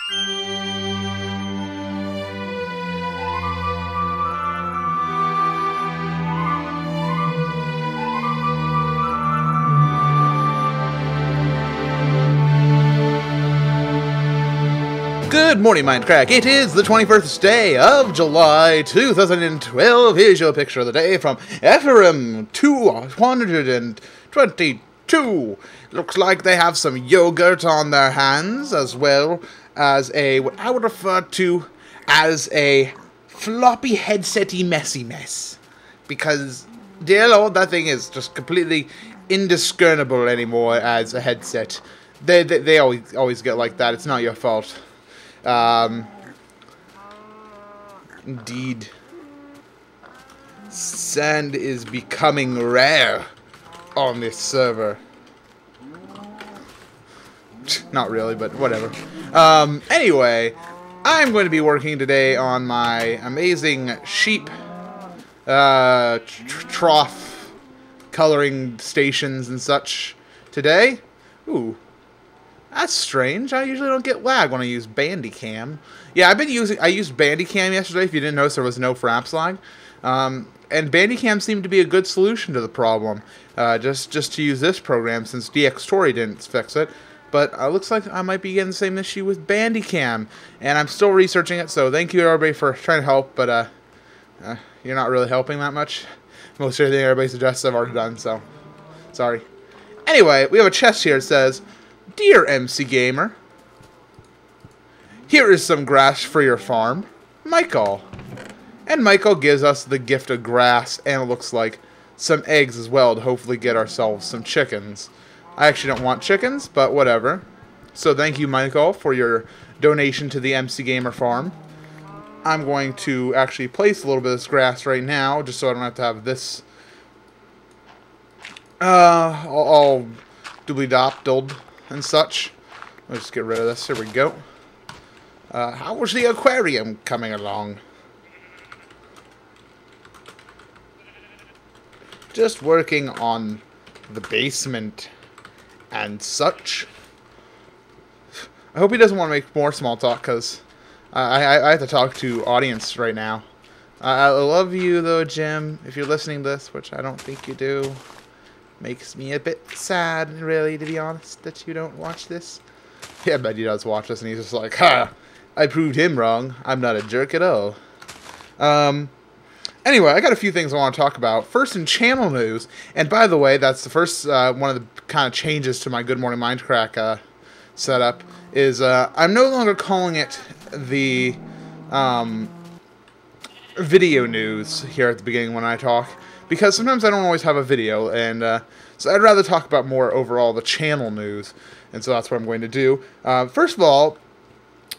Good morning, Mindcrack. It is the 21st day of July 2012. Here's your picture of the day from Ephraim 222. Looks like they have some yogurt on their hands, as well as what I would refer to as a floppy headset-y messy mess. Because, dear Lord, that thing is just completely indiscernible anymore as a headset. They always get like that. It's not your fault. Indeed. Sand is becoming rare on this server. Not really, but whatever. Anyway, I'm going to be working today on my amazing sheep trough coloring stations and such today. Ooh. That's strange. I usually don't get lag when I use Bandicam. Yeah, I used Bandicam yesterday. If you didn't notice, there was no fraps lag. And Bandicam seemed to be a good solution to the problem. Just to use this program, since DxTory didn't fix it. But it looks like I might be getting the same issue with Bandicam. And I'm still researching it, so thank you everybody for trying to help. But you're not really helping that much. Most everything everybody suggests I've already done, so sorry. Anyway, we have a chest here that says, "Dear MC Gamer, here is some grass for your farm, Michael." And Michael gives us the gift of grass, and it looks like some eggs as well to hopefully get ourselves some chickens. I actually don't want chickens, but whatever. So thank you, Michael, for your donation to the MC Gamer farm. I'm going to actually place a little bit of this grass right now, just so I don't have to have this all doobly-dop-dilled and such. Let's just get rid of this. Here we go. How was the aquarium coming along? Just working on the basement and such. I hope he doesn't want to make more small talk, because I have to talk to audience right now. I love you, though, Jim, if you're listening to this, which I don't think you do. Makes me a bit sad, really, to be honest, that you don't watch this. Yeah, I bet he does watch this, and he's just like, ha! I proved him wrong. I'm not a jerk at all. Anyway, I got a few things I want to talk about. First, in channel news, and by the way, that's the first one of the kind of changes to my Good Morning Mindcrack setup, is I'm no longer calling it the video news here at the beginning when I talk. Because sometimes I don't always have a video, and so I'd rather talk about more overall the channel news, and so that's what I'm going to do. First of all,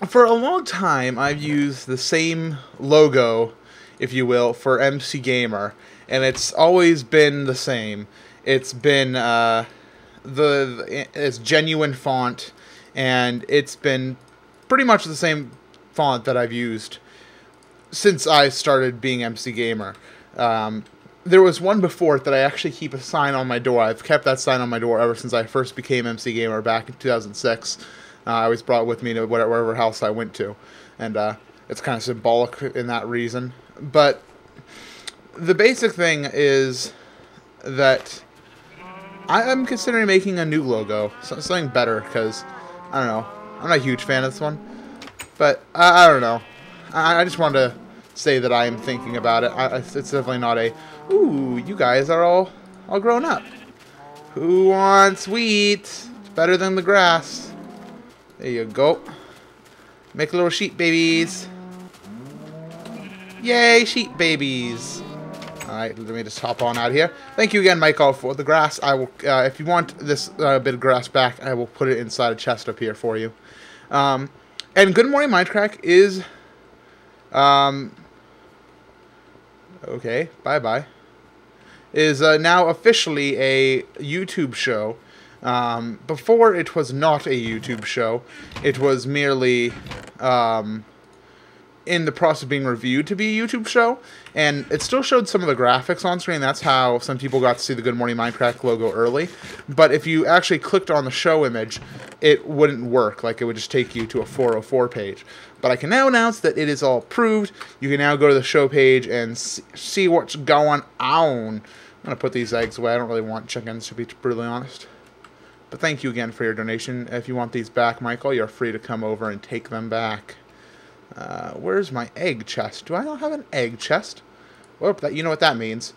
for a long time I've used the same logo, if you will, for MC Gamer, and it's always been the same. It's been it's genuine font, and it's been pretty much the same font that I've used since I started being MC Gamer. There was one before it that I actually keep a sign on my door. I've kept that sign on my door ever since I first became MC Gamer back in 2006. I always brought it with me to wherever house I went to. And it's kind of symbolic in that reason. But the basic thing is that I'm considering making a new logo. Something better, because, I don't know. I'm not a huge fan of this one. But, I don't know. I just wanted to say that I am thinking about it. It's definitely not a, ooh, you guys are all grown up. Who wants wheat? It's better than the grass. There you go. Make little sheep babies. Yay, sheep babies. Alright, let me just hop on out of here. Thank you again, Michael, for the grass. I will, if you want this bit of grass back, I will put it inside a chest up here for you. And Good Morning Mindcrack is okay, bye-bye, is now officially a YouTube show. Before it was not a YouTube show. It was merely in the process of being reviewed to be a YouTube show, and it still showed some of the graphics on screen. That's how some people got to see the Good Morning Mindcrack logo early. But if you actually clicked on the show image, it wouldn't work. Like, it would just take you to a 404 page. But I can now announce that it is all approved. You can now go to the show page and see what's going on. I'm going to put these eggs away. I don't really want chickens, to be brutally honest. But thank you again for your donation. If you want these back, Michael, you're free to come over and take them back. Where's my egg chest? Do I not have an egg chest? Well, you know what that means.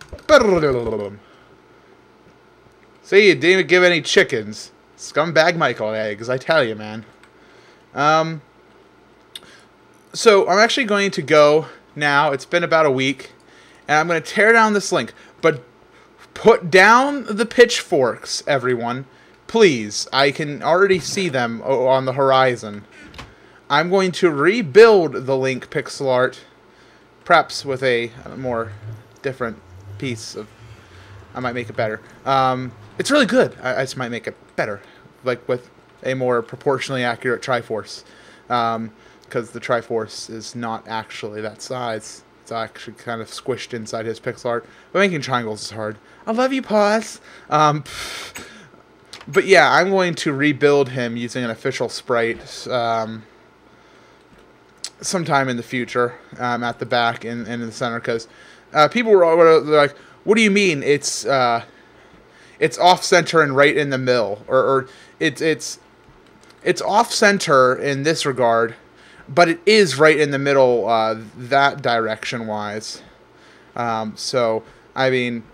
See, you didn't even give any chickens. Scumbag Michael eggs, I tell you, man. So, I'm actually going to go now. It's been about a week. And I'm going to tear down this link. But put down the pitchforks, everyone. Please. I can already see them on the horizon. I'm going to rebuild the link pixel art. Perhaps with a more different piece of... I might make it better. It's really good. I just might make it better. Like with a more proportionally accurate Triforce. Because the Triforce is not actually that size. It's actually kind of squished inside his pixel art. But making triangles is hard. I love you, Paws. But yeah, I'm going to rebuild him using an official sprite sometime in the future at the back and in the center. Because people were like, what do you mean it's off-center and right in the middle? Or it's off-center in this regard, but it is right in the middle that direction-wise. So, I mean,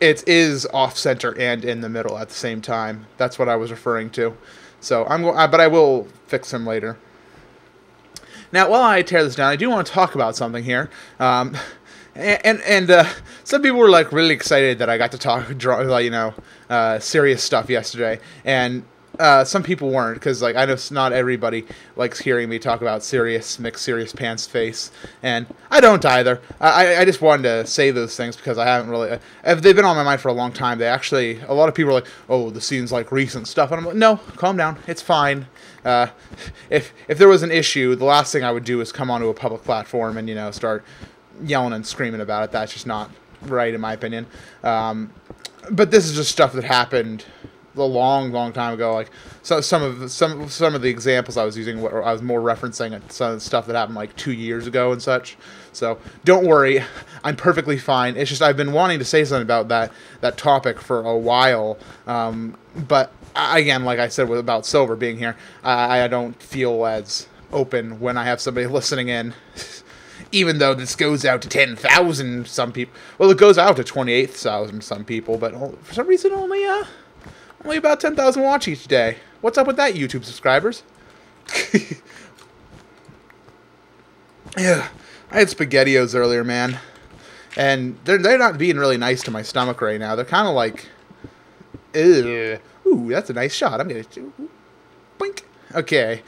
it is off-center and in the middle at the same time. That's what I was referring to. So, but I will fix him later. Now, while I tear this down, I do want to talk about something here. And some people were like really excited that I got to draw, serious stuff yesterday, and some people weren't, because like I know not everybody likes hearing me talk about serious pants face, and I don't either. I just wanted to say those things because I haven't really. They've been on my mind for a long time. A lot of people are like, oh, the scene's like recent stuff, and I'm like, no, calm down, it's fine. If there was an issue, the last thing I would do is come onto a public platform and start yelling and screaming about it. That's just not right, in my opinion. But this is just stuff that happened a long time ago. Like some of the examples I was using, I was more referencing some of the stuff that happened like 2 years ago and such. So don't worry, I'm perfectly fine. It's just I've been wanting to say something about that topic for a while. But again, like I said about Silver being here, I don't feel as open when I have somebody listening in. Even though this goes out to 10,000 some people. Well, it goes out to 28,000 some people, but for some reason only about 10,000 watch each day. What's up with that, YouTube subscribers? Yeah, I had SpaghettiOs earlier, man. And they're not being really nice to my stomach right now. They're kind of like, ugh. Ooh, that's a nice shot. I'm going to... Boink. Okay.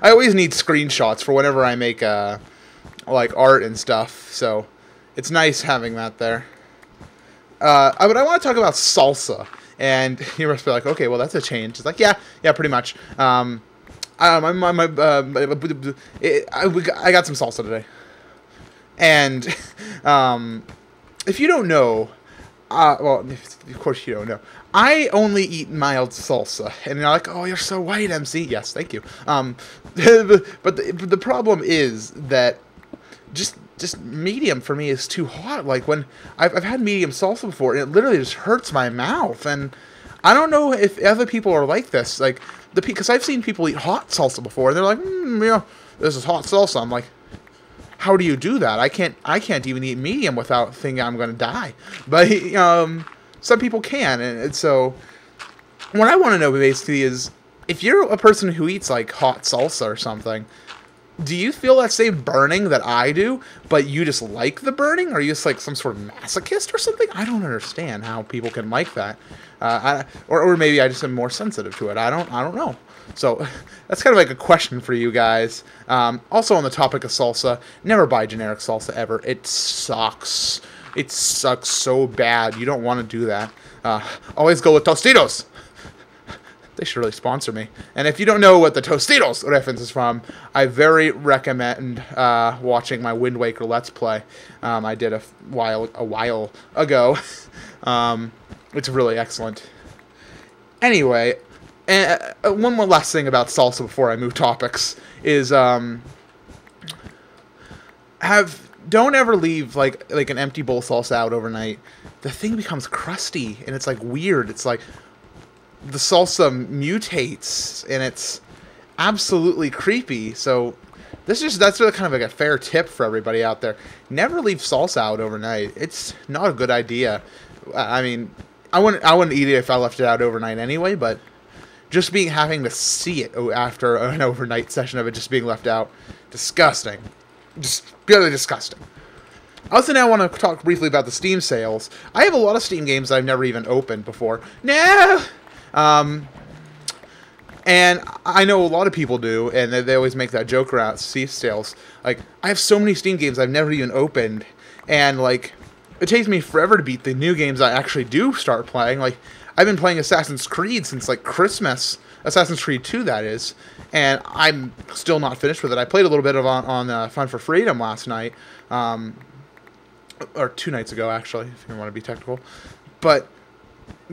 I always need screenshots for whenever I make like art and stuff, so it's nice having that there. But I want to talk about salsa, and you must be like, okay, well that's a change. It's like, yeah, pretty much. I got some salsa today, and if you don't know, well, of course you don't know. I only eat mild salsa, and you're like, oh, you're so white, MC. Yes, thank you. But the problem is that just medium for me is too hot. Like when I've had medium salsa before, and it literally just hurts my mouth. And I don't know if other people are like this. Like because I've seen people eat hot salsa before, and they're like, this is hot salsa. I'm like, how do you do that? I can't even eat medium without thinking I'm going to die. But some people can, and so what I want to know basically is, if you're a person who eats like hot salsa or something, do you feel that same burning that I do, but you just like the burning? Or are you just like some sort of masochist or something? I don't understand how people can like that. Or maybe I just am more sensitive to it. I don't know. So that's kind of like a question for you guys. Also on the topic of salsa, never buy generic salsa ever. It sucks. It sucks so bad. You don't want to do that. Always go with Tostitos. They should really sponsor me. And if you don't know what the Tostitos reference is from, I very recommend watching my Wind Waker Let's Play. I did a while ago. It's really excellent. Anyway, one more last thing about salsa before I move topics is don't ever leave like an empty bowl of salsa out overnight. The thing becomes crusty and it's like weird. It's like the salsa mutates and it's absolutely creepy. So that's really kind of like a fair tip for everybody out there. Never leave salsa out overnight. It's not a good idea. I mean, I wouldn't eat it if I left it out overnight anyway, but just having to see it after an overnight session of it just being left out, disgusting. Just really disgusting. Also, now I want to talk briefly about the Steam sales. I have a lot of Steam games that I've never even opened before. No! And I know a lot of people do, and they always make that joke around Steam sales. Like, I have so many Steam games I've never even opened, and, like, it takes me forever to beat the new games I actually do start playing. Like, I've been playing Assassin's Creed since, like, Christmas. Assassin's Creed 2, that is. And I'm still not finished with it. I played a little bit on Fun for Freedom last night. Or 2 nights ago, actually, if you want to be technical. But,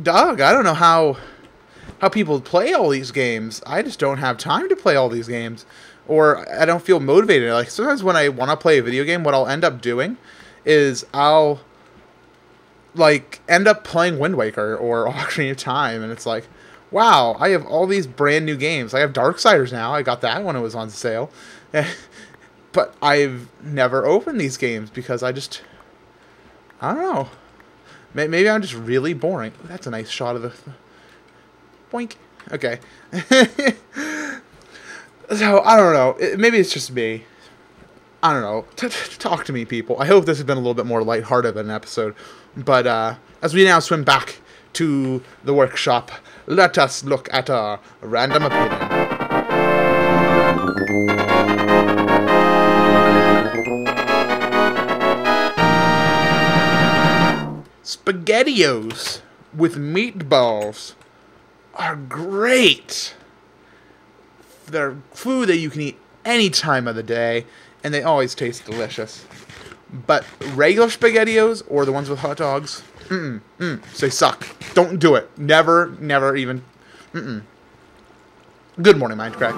dog, I don't know how people play all these games. I just don't have time to play all these games. Or I don't feel motivated. Like, sometimes when I want to play a video game, what I'll end up doing is I'll like end up playing Wind Waker or Ocarina of Time, and it's like, wow, I have all these brand new games. I have Darksiders now. I got that when it was on sale. But I've never opened these games because I don't know. Maybe I'm just really boring. Ooh, that's a nice shot of the boink. Okay. So, I don't know. Maybe it's just me. I don't know. Talk to me, people. I hope this has been a little bit more lighthearted of an episode. But as we now swim back to the workshop, let us look at our random opinion. SpaghettiOs with meatballs are great. They're food that you can eat any time of the day, and they always taste delicious. But regular SpaghettiOs, or the ones with hot dogs, they suck. Don't do it. Never even, Good morning, Mindcrack.